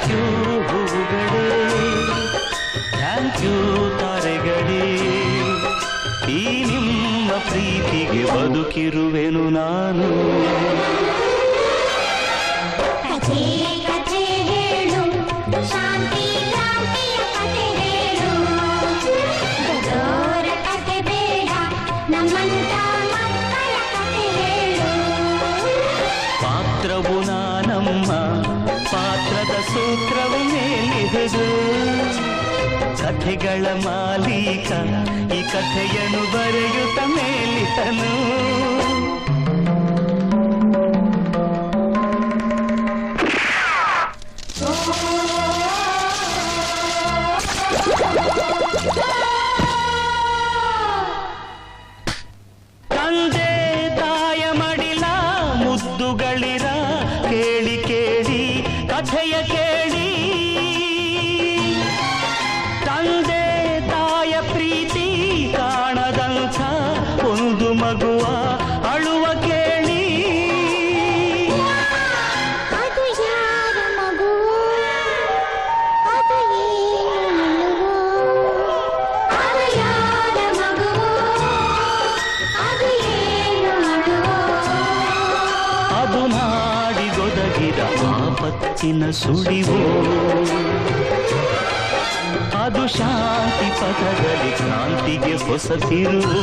Thank you ಹೂಗಳೇ, thank you ತಾರೆಗಳೇ, ಈ ನಿಮ್ಮ ಪ್ರೀತಿಗೆ ಬದುಕಿರುವೆನು ನಾನು. ಕಥೆ ಕಥೆ ಹೇಳು, ಶಾಂತಿ ಕ್ರಾಂತಿಯ ಕಥೆ ಹೇಳು, ದೊಡ್ಡೋರ ಕಥೆ ಬೇಡ, ನಮ್ಮಂತ ಮಕ್ಕಳ ಕಥೆ ಹೇಳು. ಪಾತ್ರವು ನಾನಮ್ಮ, ಪಾತ್ರದ ಸೂತ್ರವು ಮೇಲಿಹುದು, ಕಥೆಗಳ ಮಾಲೀಕ ಈ ಕಥೆಯನ್ನು ಬರೆಯುತ್ತ ಮೇಲಿತನು. ತಂದೆ ತಾಯ ಮಡಿಲ ಮುದ್ದುಗಳಿರ ಕೇಳಿ ಕೇಳಿ ಕಥೆಯ ಕೇಳಿ, ತಂದೆ ತಾಯ ಪ್ರೀತಿ ಕಾಣದಂಥ ಒಂದು ಮಗುವ ಅಳುವ ಕೇಳಿ. ಅದು ಯಾರ ಮಗು, ಅದು ಏನು ನಿಲುವು, ಅದು ಯಾರ ಮಗು, ಅದು ಏನು ಅಳುವು. ಅದು ನಾಡಿಗೊದಗಿದ ಆಪತ್ತಿನ ಸುಳಿವು, ಅದು ಶಾಂತಿ ಪಥದಲ್ಲಿ ಕ್ರಾಂತಿಗೆ ಹೊಸ ತಿರುವು.